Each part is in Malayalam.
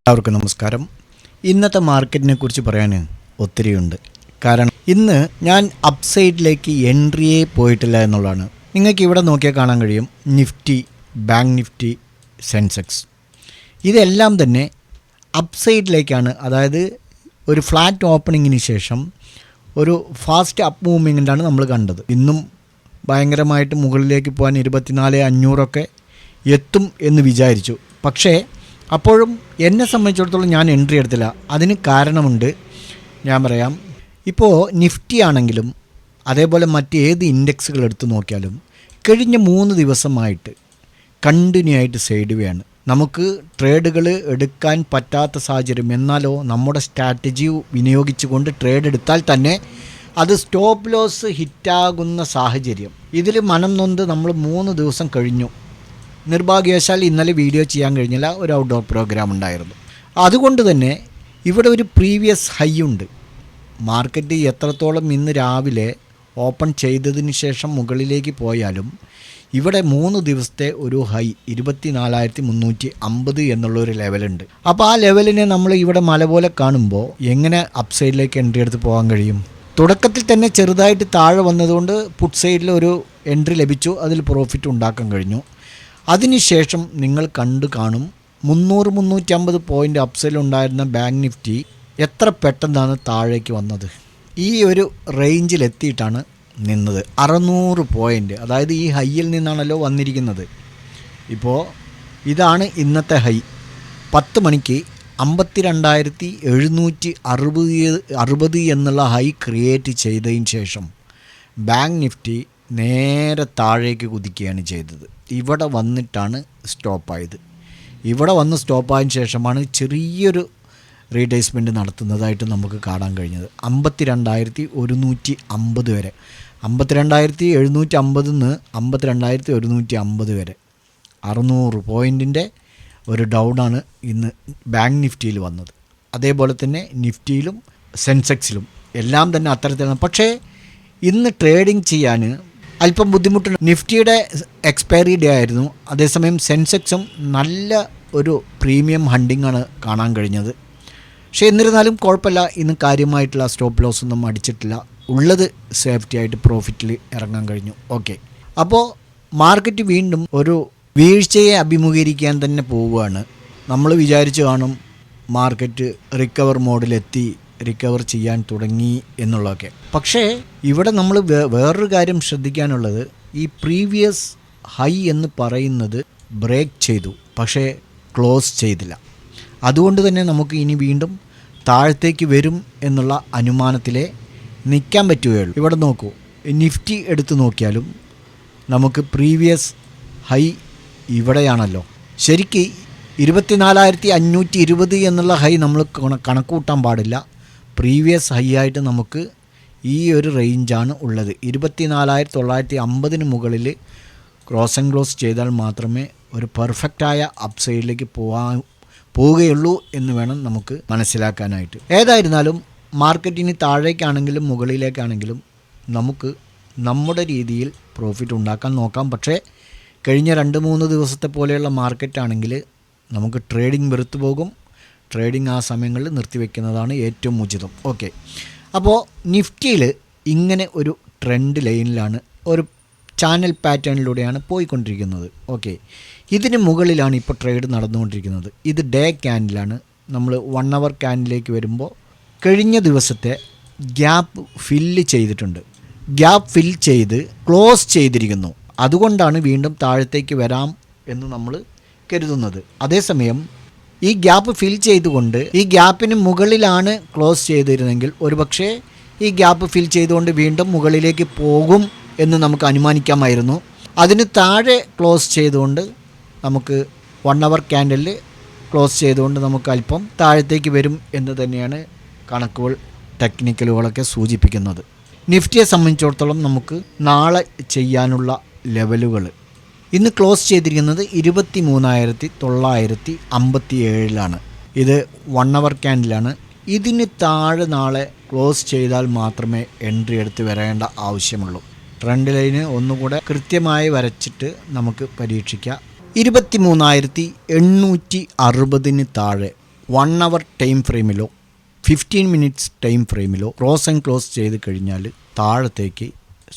എല്ലാവർക്കും നമസ്കാരം. ഇന്നത്തെ മാർക്കറ്റിനെ കുറിച്ച് പറയാൻ ഒത്തിരിയുണ്ട്. കാരണം ഇന്ന് ഞാൻ അപ്സൈഡിലേക്ക് എൻട്രിയേ പോയിട്ടില്ല എന്നുള്ളതാണ്. നിങ്ങൾക്ക് ഇവിടെ നോക്കിയാൽ കാണാൻ കഴിയും. നിഫ്റ്റി, ബാങ്ക് നിഫ്റ്റി, സെൻസെക്സ് ഇതെല്ലാം തന്നെ അപ്സൈഡിലേക്കാണ്. അതായത് ഒരു ഫ്ലാറ്റ് ഓപ്പണിങ്ങിന് ശേഷം ഒരു ഫാസ്റ്റ് അപ്പ് മൂവ്മെൻറ്റാണ് നമ്മൾ കണ്ടത്. ഇന്നും ഭയങ്കരമായിട്ട് മുകളിലേക്ക് പോകാൻ 24,500 എത്തും എന്ന് വിചാരിച്ചു. പക്ഷേ അപ്പോഴും എന്നെ സംബന്ധിച്ചിടത്തോളം ഞാൻ എൻട്രി എടുത്തില്ല. അതിന് കാരണമുണ്ട്, ഞാൻ പറയാം. ഇപ്പോൾ നിഫ്റ്റി ആണെങ്കിലും അതേപോലെ മറ്റേത് ഇൻഡെക്സുകൾ എടുത്തു നോക്കിയാലും കഴിഞ്ഞ 3 ദിവസമായിട്ട് കണ്ടിന്യൂ ആയിട്ട് സൈഡ് വേ ആണ്. നമുക്ക് ട്രേഡുകൾ എടുക്കാൻ പറ്റാത്ത സാഹചര്യം. എന്നാലോ നമ്മുടെ സ്ട്രാറ്റജി വിനിയോഗിച്ചുകൊണ്ട് ട്രേഡ് എടുത്താൽ തന്നെ അത് സ്റ്റോപ്പ് ലോസ് ഹിറ്റാകുന്ന സാഹചര്യം. ഇതിൽ മനം നൊന്ത് നമ്മൾ 3 ദിവസം കഴിഞ്ഞു. നിർഭാഗ്യവശാൽ ഇന്നലെ വീഡിയോ ചെയ്യാൻ കഴിഞ്ഞില്ല. ഒരു ഔട്ട്ഡോർ പ്രോഗ്രാം ഉണ്ടായിരുന്നു. അതുകൊണ്ട് തന്നെ ഇവിടെ ഒരു പ്രീവിയസ് ഹൈ ഉണ്ട്. മാർക്കറ്റ് എത്രത്തോളം ഇന്ന് രാവിലെ ഓപ്പൺ ചെയ്തതിന് ശേഷം മുകളിലേക്ക് പോയാലും ഇവിടെ 3 ദിവസത്തെ ഒരു ഹൈ 24,350 എന്നുള്ളൊരു ലെവലുണ്ട്. അപ്പോൾ ആ ലെവലിനെ നമ്മൾ ഇവിടെ മല പോലെ കാണുമ്പോൾ എങ്ങനെ അപ്സൈഡിലേക്ക് എൻട്രി എടുത്ത് പോകാൻ കഴിയും? തുടക്കത്തിൽ തന്നെ ചെറുതായിട്ട് താഴെ വന്നതുകൊണ്ട് പുട്ട് സൈഡിൽ ഒരു എൻട്രി ലഭിച്ചു. അതിൽ പ്രോഫിറ്റ് ഉണ്ടാക്കാൻ കഴിഞ്ഞു. അതിനുശേഷം നിങ്ങൾ കാണും 300-350 പോയിൻ്റ് അപ്സൈലുണ്ടായിരുന്ന ബാങ്ക് നിഫ്റ്റി എത്ര പെട്ടെന്നാണ് താഴേക്ക് വന്നത്. ഈ ഒരു റേഞ്ചിലെത്തിയിട്ടാണ് നിന്നത്. 600 പോയിൻ്റ്, അതായത് ഈ ഹൈയിൽ നിന്നാണല്ലോ വന്നിരിക്കുന്നത്. ഇപ്പോൾ ഇതാണ് ഇന്നത്തെ ഹൈ. 10 മണിക്ക് 52,760 എന്നുള്ള ഹൈ ക്രിയേറ്റ് ചെയ്തതിന് ശേഷം ബാങ്ക് നിഫ്റ്റി നേരെ താഴേക്ക് കുതിക്കുകയാണ് ചെയ്തത്. ഇവിടെ വന്നിട്ടാണ് സ്റ്റോപ്പായത്. ഇവിടെ വന്ന് സ്റ്റോപ്പായതിനു ശേഷമാണ് ചെറിയൊരു റീട്രേസ്മെൻറ്റ് നടത്തുന്നതായിട്ട് നമുക്ക് കാണാൻ കഴിഞ്ഞത്. 52,150 വരെ, 52,750 നിന്ന് 52,150 വരെ 600 പോയിൻറ്റിൻ്റെ ഒരു ഡൗണാണ് ഇന്ന് ബാങ്ക് നിഫ്റ്റിയിൽ വന്നത്. അതേപോലെ തന്നെ നിഫ്റ്റിയിലും സെൻസെക്സിലും എല്ലാം തന്നെ അത്തരത്തിലാണ്. പക്ഷേ ഇന്ന് ട്രേഡിംഗ് ചെയ്യാൻ അല്പം ബുദ്ധിമുട്ടുണ്ട്. നിഫ്റ്റിയുടെ എക്സ്പയറി ഡേ ആയിരുന്നു. അതേസമയം സെൻസെക്സും നല്ല ഒരു പ്രീമിയം ഹണ്ടിങ് ആണ് കാണാൻ കഴിഞ്ഞത്. പക്ഷേ എന്നിരുന്നാലും കുഴപ്പമില്ല. ഇന്ന് കാര്യമായിട്ടുള്ള സ്റ്റോപ്പ് ലോസ് ഒന്നും അടിച്ചിട്ടില്ല. ഉള്ളത് സേഫ്റ്റി ആയിട്ട് പ്രോഫിറ്റിൽ ഇറങ്ങാൻ കഴിഞ്ഞു. ഓക്കെ, അപ്പോൾ മാർക്കറ്റ് വീണ്ടും ഒരു വീഴ്ചയെ അഭിമുഖീകരിക്കാൻ തന്നെ പോവുകയാണ്. നമ്മൾ വിചാരിച്ചു കാണും മാർക്കറ്റ് റിക്കവർ മോഡിലെത്തി, റിക്കവർ ചെയ്യാൻ തുടങ്ങി എന്നുള്ളതൊക്കെ. പക്ഷേ ഇവിടെ നമ്മൾ വേറൊരു കാര്യം ശ്രദ്ധിക്കാനുള്ളത്, ഈ പ്രീവിയസ് ഹൈ എന്ന് പറയുന്നത് ബ്രേക്ക് ചെയ്തു, പക്ഷേ ക്ലോസ് ചെയ്തില്ല. അതുകൊണ്ട് തന്നെ നമുക്ക് ഇനി വീണ്ടും താഴത്തേക്ക് വരും എന്നുള്ള അനുമാനത്തിലേ നിൽക്കാൻ പറ്റുകയുള്ളൂ. ഇവിടെ നോക്കൂ, നിഫ്റ്റി എടുത്തു നോക്കിയാലും നമുക്ക് പ്രീവിയസ് ഹൈ ഇവിടെയാണല്ലോ. ശരിക്ക് 24,520 എന്നുള്ള ഹൈ നമ്മൾ കണക്ക് കൂട്ടാൻ പാടില്ല. പ്രീവിയസ് ഹൈ ആയിട്ട് നമുക്ക് ഈ ഒരു റേഞ്ചാണ് ഉള്ളത്. 24,950 മുകളിൽ ക്രോസ് ആൻഡ് ക്ലോസ് ചെയ്താൽ മാത്രമേ ഒരു പെർഫെക്റ്റായ അപ്സൈഡിലേക്ക് പോവുകയുള്ളൂ എന്ന് വേണം നമുക്ക് മനസ്സിലാക്കാനായിട്ട്. ഏതായിരുന്നാലും മാർക്കറ്റിന് താഴേക്കാണെങ്കിലും മുകളിലേക്കാണെങ്കിലും നമുക്ക് നമ്മുടെ രീതിയിൽ പ്രോഫിറ്റ് ഉണ്ടാക്കാൻ നോക്കാം. പക്ഷേ കഴിഞ്ഞ 2-3 ദിവസത്തെ പോലെയുള്ള മാർക്കറ്റാണെങ്കിൽ നമുക്ക് ട്രേഡിംഗ് വെറുത്തു പോകും. ട്രേഡിംഗ് ആ സമയങ്ങളിൽ നിർത്തിവെക്കുന്നതാണ് ഏറ്റവും ഉചിതം. ഓക്കെ, അപ്പോൾ നിഫ്റ്റിയിൽ ഇങ്ങനെ ഒരു ട്രെൻഡ് ലൈനിലാണ്, ഒരു ചാനൽ പാറ്റേണിലൂടെയാണ് പോയിക്കൊണ്ടിരിക്കുന്നത്. ഓക്കെ, ഇതിന് മുകളിലാണ് ഇപ്പോൾ ട്രേഡ് നടന്നുകൊണ്ടിരിക്കുന്നത്. ഇത് ഡേ ക്യാൻഡിലാണ്. നമ്മൾ 1 അവർ ക്യാൻഡിലേക്ക് വരുമ്പോൾ കഴിഞ്ഞ ദിവസത്തെ ഗ്യാപ്പ് ഫില്ല് ചെയ്തിട്ടുണ്ട്. ഗ്യാപ്പ് ഫിൽ ചെയ്ത് ക്ലോസ് ചെയ്തിരിക്കുന്നു. അതുകൊണ്ടാണ് വീണ്ടും താഴത്തേക്ക് വരാം എന്ന് നമ്മൾ കരുതുന്നത്. അതേസമയം ഈ ഗ്യാപ്പ് ഫിൽ ചെയ്തുകൊണ്ട് ഈ ഗ്യാപ്പിന് മുകളിലാണ് ക്ലോസ് ചെയ്തിരുന്നെങ്കിൽ ഒരുപക്ഷെ ഈ ഗ്യാപ്പ് ഫിൽ ചെയ്തുകൊണ്ട് വീണ്ടും മുകളിലേക്ക് പോകും എന്ന് നമുക്ക് അനുമാനിക്കാമായിരുന്നു. അതിന് താഴെ ക്ലോസ് ചെയ്തുകൊണ്ട് നമുക്ക് 1 അവർ ക്യാൻഡലിൽ ക്ലോസ് ചെയ്തുകൊണ്ട് നമുക്ക് അല്പം താഴത്തേക്ക് വരും എന്ന് തന്നെയാണ് കണക്കുകൾ, ടെക്നിക്കലുകളൊക്കെ സൂചിപ്പിക്കുന്നത്. നിഫ്റ്റിയെ സംബന്ധിച്ചിടത്തോളം നമുക്ക് നാളെ ചെയ്യാനുള്ള ലെവലുകൾ ഇന്ന് ക്ലോസ് ചെയ്തിരിക്കുന്നത് 23,957 ഇത് 1 അവർ ക്യാൻഡിലാണ്. ഇതിന് താഴെ നാളെ ക്ലോസ് ചെയ്താൽ മാത്രമേ എൻട്രി എടുത്ത് വരേണ്ട ആവശ്യമുള്ളൂ. ട്രെൻഡ് ലൈന് ഒന്നുകൂടെ കൃത്യമായി വരച്ചിട്ട് നമുക്ക് പരീക്ഷിക്കാം. 23,860 താഴെ 1 അവർ ടൈം ഫ്രെയിമിലോ 15 മിനിറ്റ്സ് ടൈം ഫ്രെയിമിലോ ക്രോസ് ആൻഡ് ക്ലോസ് ചെയ്ത് കഴിഞ്ഞാൽ താഴത്തേക്ക്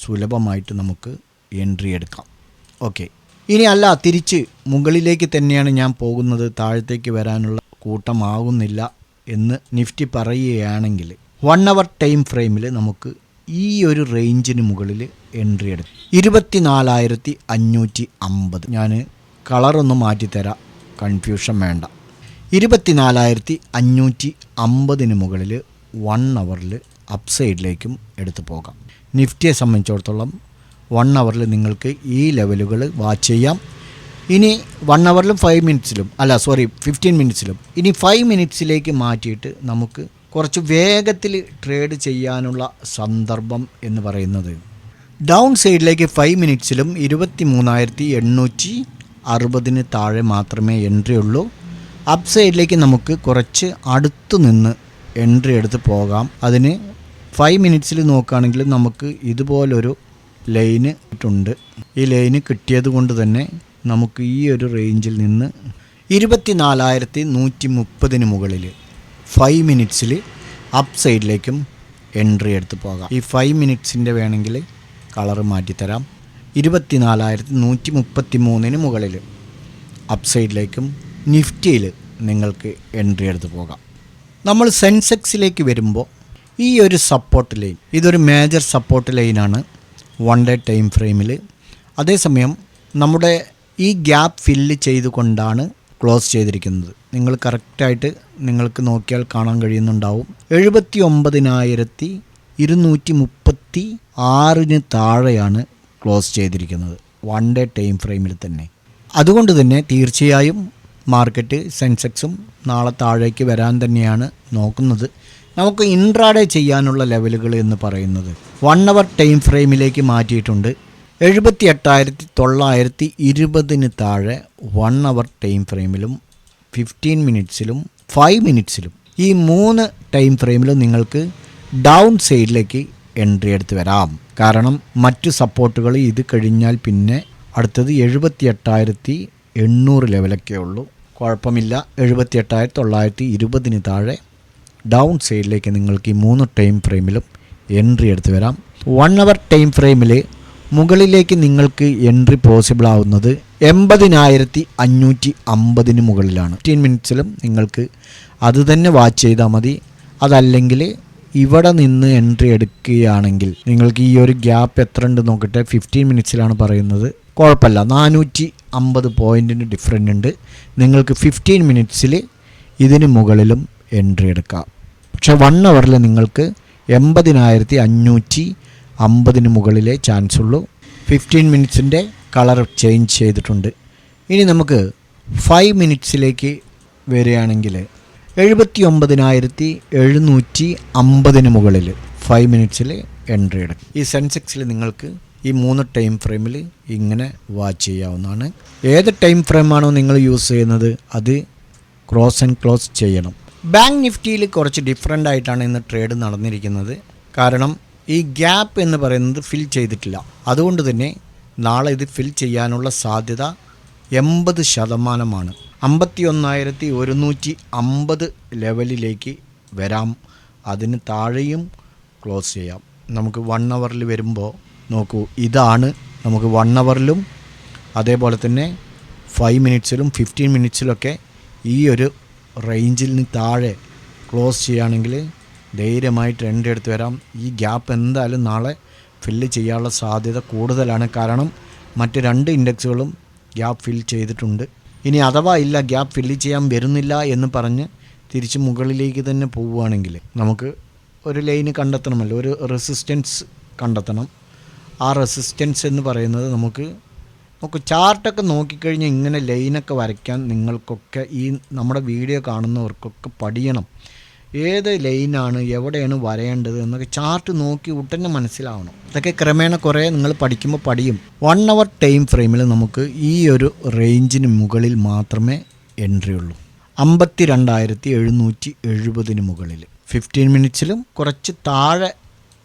സുലഭമായിട്ട് നമുക്ക് എൻട്രി എടുക്കാം. ഓക്കെ, ഇനി അല്ല തിരിച്ച് മുകളിലേക്ക് തന്നെയാണ് ഞാൻ പോകുന്നത്, താഴത്തേക്ക് വരാനുള്ള കൂട്ടമാകുന്നില്ല എന്ന് നിഫ്റ്റി പറയുകയാണെങ്കിൽ 1 അവർ ടൈം ഫ്രെയിമിൽ നമുക്ക് ഈ ഒരു റേഞ്ചിന് മുകളിൽ എൻട്രി എടുക്കും. 24,550. ഞാൻ കളറൊന്ന് മാറ്റിത്തരാം, കൺഫ്യൂഷൻ വേണ്ട. 24,550 മുകളിൽ 1 അവറിൽ അപ്സൈഡിലേക്കും എടുത്തു പോകാം. നിഫ്റ്റിയെ സംബന്ധിച്ചിടത്തോളം 1 അവറിൽ നിങ്ങൾക്ക് ഈ ലെവലുകൾ വാച്ച് ചെയ്യാം. ഇനി 1 അവറിലും 15 മിനിറ്റ്സിലും ഇനി 5 മിനിറ്റ്സിലേക്ക് മാറ്റിയിട്ട് നമുക്ക് കുറച്ച് വേഗത്തിൽ ട്രേഡ് ചെയ്യാനുള്ള സന്ദർഭം എന്ന് പറയുന്നത് ഡൗൺ സൈഡിലേക്ക് 5 മിനിറ്റ്സിലും 23,860 താഴെ മാത്രമേ എൻട്രി ഉള്ളൂ. അപ്പ് സൈഡിലേക്ക് നമുക്ക് കുറച്ച് അടുത്തു നിന്ന് എൻട്രി എടുത്ത് പോകാം. അതിന് 5 മിനിറ്റ്സിൽ നോക്കുകയാണെങ്കിൽ നമുക്ക് ഇതുപോലൊരു ലൈന് ഇട്ടുണ്ട്. ഈ ലൈന് കിട്ടിയത് കൊണ്ട് തന്നെ നമുക്ക് ഈ ഒരു റേഞ്ചിൽ നിന്ന് 24,130 മുകളിൽ 5 മിനിറ്റ്സിൽ അപ്പ് സൈഡിലേക്കും എൻട്രി എടുത്ത് പോകാം. ഈ 5 മിനിറ്റ്സിൻ്റെ വേണമെങ്കിൽ കളറ് മാറ്റിത്തരാം. 24,133 മുകളിൽ അപ്പ് സൈഡിലേക്കും നിഫ്റ്റിയിൽ നിങ്ങൾക്ക് എൻട്രി എടുത്ത് പോകാം. നമ്മൾ സെൻസെക്സിലേക്ക് വരുമ്പോൾ ഈ ഒരു സപ്പോർട്ട് ലൈൻ, ഇതൊരു മേജർ സപ്പോർട്ട് ലൈനാണ് 1 ഡേ ടൈം ഫ്രെയിമിൽ. അതേസമയം നമ്മുടെ ഈ ഗ്യാപ്പ് ഫില്ല് ചെയ്തുകൊണ്ടാണ് ക്ലോസ് ചെയ്തിരിക്കുന്നത്. നിങ്ങൾ കറക്റ്റായിട്ട് നിങ്ങൾക്ക് നോക്കിയാൽ കാണാൻ കഴിയുന്നുണ്ടാവും. 79,236 താഴെയാണ് ക്ലോസ് ചെയ്തിരിക്കുന്നത് 1 ഡേ ടൈം ഫ്രെയിമിൽ തന്നെ. അതുകൊണ്ട് തന്നെ തീർച്ചയായും മാർക്കറ്റ് സെൻസെക്സും നാളെ താഴേക്ക് വരാൻ തന്നെയാണ് നോക്കുന്നത്. നമുക്ക് ഇൻട്രാഡേ ചെയ്യാനുള്ള ലെവലുകൾ എന്ന് പറയുന്നത് 1 അവർ ടൈം ഫ്രെയിമിലേക്ക് മാറ്റിയിട്ടുണ്ട്. 78,920 താഴെ 1 അവർ ടൈം ഫ്രെയിമിലും 15 മിനിറ്റ്സിലും 5 മിനിറ്റ്സിലും ഈ 3 ടൈം ഫ്രെയിമിലും നിങ്ങൾക്ക് ഡൗൺ സൈഡിലേക്ക് എൻട്രി എടുത്ത് വരാം. കാരണം മറ്റു സപ്പോർട്ടുകൾ ഇത് കഴിഞ്ഞാൽ പിന്നെ അടുത്തത് 78,800 ലെവലൊക്കെ ഉള്ളൂ. കുഴപ്പമില്ല, 78,920 താഴെ ഡൗൺ സൈഡിലേക്ക് നിങ്ങൾക്ക് ഈ 3 ടൈം ഫ്രെയിമിലും എൻട്രി എടുത്ത് വരാം. 1 അവർ ടൈം ഫ്രെയിമിൽ മുകളിലേക്ക് നിങ്ങൾക്ക് എൻട്രി പോസിബിൾ ആവുന്നത് 80,550 മുകളിലാണ്. 15 മിനിറ്റ്സിലും നിങ്ങൾക്ക് അത് തന്നെ വാച്ച് ചെയ്താൽ മതി. അതല്ലെങ്കിൽ ഇവിടെ നിന്ന് എൻട്രി എടുക്കുകയാണെങ്കിൽ നിങ്ങൾക്ക് ഈ ഒരു ഗ്യാപ്പ് എത്ര ഉണ്ട് നോക്കട്ടെ. 15 മിനിറ്റ്സിലാണ് പറയുന്നത്, കുഴപ്പമില്ല, 450 പോയിൻറ്റിന് ഡിഫറൻ്റ് ഉണ്ട്. നിങ്ങൾക്ക് 15 മിനിറ്റ്സിൽ ഇതിന് മുകളിലും എൻട്രി എടുക്കാം. പക്ഷേ 1 അവറിൽ നിങ്ങൾക്ക് 80,550 മുകളിലേ ചാൻസ് ഉള്ളൂ. 15 മിനിറ്റ്സിൻ്റെ കളർ ചേഞ്ച് ചെയ്തിട്ടുണ്ട്. ഇനി നമുക്ക് 5 മിനിറ്റ്സിലേക്ക് വരികയാണെങ്കിൽ 79,750 മുകളിൽ 5 മിനിറ്റ്സിൽ എൻട്രി എടുക്കും. ഈ സെൻസെക്സിൽ നിങ്ങൾക്ക് ഈ 3 ടൈം ഫ്രെയിമിൽ ഇങ്ങനെ വാച്ച് ചെയ്യാവുന്നതാണ്. ഏത് ടൈം ഫ്രെയിമാണോ നിങ്ങൾ യൂസ് ചെയ്യുന്നത് അത് ക്രോസ് ആൻഡ് ക്ലോസ് ചെയ്യണം. ബാങ്ക് നിഫ്റ്റിയിൽ കുറച്ച് ഡിഫറൻ്റ് ആയിട്ടാണ് ഇന്ന് ട്രേഡ് നടന്നിരിക്കുന്നത്. കാരണം ഈ ഗ്യാപ്പ് എന്ന് പറയുന്നത് ഫിൽ ചെയ്തിട്ടില്ല. അതുകൊണ്ട് തന്നെ നാളെ ഇത് ഫിൽ ചെയ്യാനുള്ള സാധ്യത 80%. 51,150 ലെവലിലേക്ക് വരാം. അതിന് താഴെയും ക്ലോസ് ചെയ്യാം. നമുക്ക് 1 അവറിൽ വരുമ്പോൾ നോക്കൂ, ഇതാണ് നമുക്ക് 1 അവറിലും അതേപോലെ തന്നെ 5 മിനിറ്റ്സിലും 15 മിനിറ്റ്സിലൊക്കെ ഈ ഒരു റേഞ്ചിൽ നിന്ന് താഴെ ക്ലോസ് ചെയ്യുകയാണെങ്കിൽ ധൈര്യമായിട്ട് എൻട്രി എടുത്ത് വരാം. ഈ ഗ്യാപ്പ് എന്തായാലും നാളെ ഫില്ല് ചെയ്യാനുള്ള സാധ്യത കൂടുതലാണ്. കാരണം മറ്റ് 2 ഇൻഡെക്സുകളും ഗ്യാപ്പ് ഫിൽ ചെയ്തിട്ടുണ്ട്. ഇനി അഥവാ ഇല്ല, ഗ്യാപ്പ് ഫില്ല് ചെയ്യാൻ വരുന്നില്ല എന്ന് പറഞ്ഞ് തിരിച്ച് മുകളിലേക്ക് തന്നെ പോവുകയാണെങ്കിൽ നമുക്ക് ഒരു ലൈന് കണ്ടെത്തണമല്ലോ, ഒരു റെസിസ്റ്റൻസ് കണ്ടെത്തണം. ആ റെസിസ്റ്റൻസ് എന്ന് പറയുന്നത് നമുക്ക് ചാർട്ടൊക്കെ നോക്കിക്കഴിഞ്ഞാൽ ഇങ്ങനെ ലൈനൊക്കെ വരയ്ക്കാൻ നിങ്ങൾക്കൊക്കെ ഈ നമ്മുടെ വീഡിയോ കാണുന്നവർക്കൊക്കെ പഠിയണം. ഏത് ലൈനാണ് എവിടെയാണ് വരേണ്ടത് എന്നൊക്കെ ചാർട്ട് നോക്കി ഉടനെ മനസ്സിലാവണം. ഇതൊക്കെ ക്രമേണ കുറേ നിങ്ങൾ പഠിക്കുമ്പോൾ പഠിയും. 1 അവർ ടൈം ഫ്രെയിമിൽ നമുക്ക് ഈ ഒരു റേഞ്ചിന് മുകളിൽ മാത്രമേ എൻട്രി ഉള്ളൂ. 52,770 മുകളിൽ 15 മിനിറ്റ്സിലും കുറച്ച് താഴെ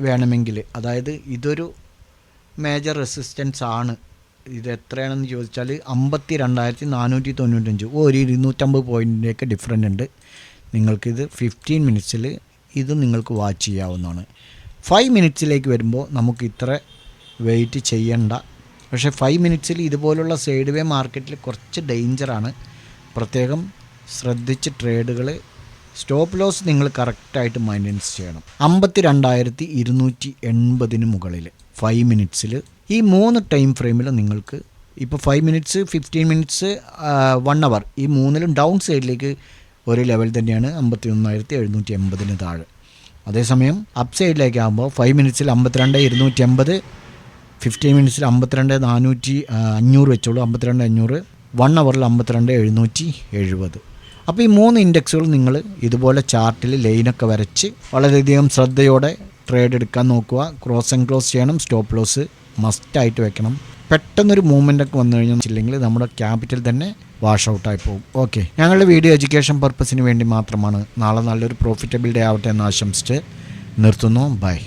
വേണമെങ്കിൽ, അതായത് ഇതൊരു മേജർ റെസിസ്റ്റൻസ് ആണ്. ഇത് എത്രയാണെന്ന് ചോദിച്ചാൽ 52,495, ഒരു 250 പോയിൻറ്റിൻ്റെയൊക്കെ ഡിഫറൻ്റ് ഉണ്ട്. നിങ്ങൾക്കിത് 15 മിനിറ്റ്സിൽ ഇത് നിങ്ങൾക്ക് വാച്ച് ചെയ്യാവുന്നതാണ്. 5 മിനിറ്റ്സിലേക്ക് വരുമ്പോൾ നമുക്ക് ഇത്ര വെയിറ്റ് ചെയ്യണ്ട. പക്ഷേ 5 മിനിറ്റ്സിൽ ഇതുപോലുള്ള സൈഡ് വേ മാർക്കറ്റിൽ കുറച്ച് ഡേഞ്ചറാണ്. പ്രത്യേകം ശ്രദ്ധിച്ച് ട്രേഡുകൾ സ്റ്റോപ്പ് ലോസ് നിങ്ങൾ കറക്റ്റായിട്ട് മെയിൻ്റെനൻസ് ചെയ്യണം. 52,280 മുകളിൽ 5 മിനിറ്റ്സിൽ ഈ 3 ടൈം ഫ്രെയിമിൽ നിങ്ങൾക്ക് ഇപ്പോൾ 5 മിനിറ്റ്സ്, 15 മിനിറ്റ്സ്, 1 അവർ ഈ മൂന്നിലും ഡൗൺ സൈഡിലേക്ക് ഒരു ലെവൽ തന്നെയാണ് 51,780 താഴെ. അതേസമയം അപ്പ് സൈഡിലേക്ക് ആകുമ്പോൾ 5 മിനിറ്റ്സിൽ 52,280, 15 മിനിറ്റ്സിൽ 52,500 വെച്ചോളൂ, 52,500, 1 അവറിൽ 52,770. അപ്പോൾ ഈ 3 ഇൻഡെക്സുകൾ നിങ്ങൾ ഇതുപോലെ ചാർട്ടിൽ ലൈനൊക്കെ വരച്ച് വളരെയധികം ശ്രദ്ധയോടെ ട്രേഡ് എടുക്കാൻ നോക്കുക. ക്രോസ് ആൻഡ് ക്ലോസ് ചെയ്യണം. സ്റ്റോപ്പ് ലോസ് മസ്റ്റായിട്ട് വെക്കണം. പെട്ടെന്നൊരു മൂവ്മെൻ്റ് ഒക്കെ വന്നു കഴിഞ്ഞില്ലെങ്കിൽ നമ്മുടെ ക്യാപിറ്റൽ തന്നെ വാഷ് ഔട്ടായി പോകും. ഓക്കെ, ഞങ്ങളുടെ വീഡിയോ എഡ്യൂക്കേഷൻ പർപ്പസിന് വേണ്ടി മാത്രമാണ്. നാളെ നല്ലൊരു പ്രോഫിറ്റബിൾ ഡേ ആവട്ടെ എന്ന് ആശംസിച്ച് നിർത്തുന്നു. ബൈ.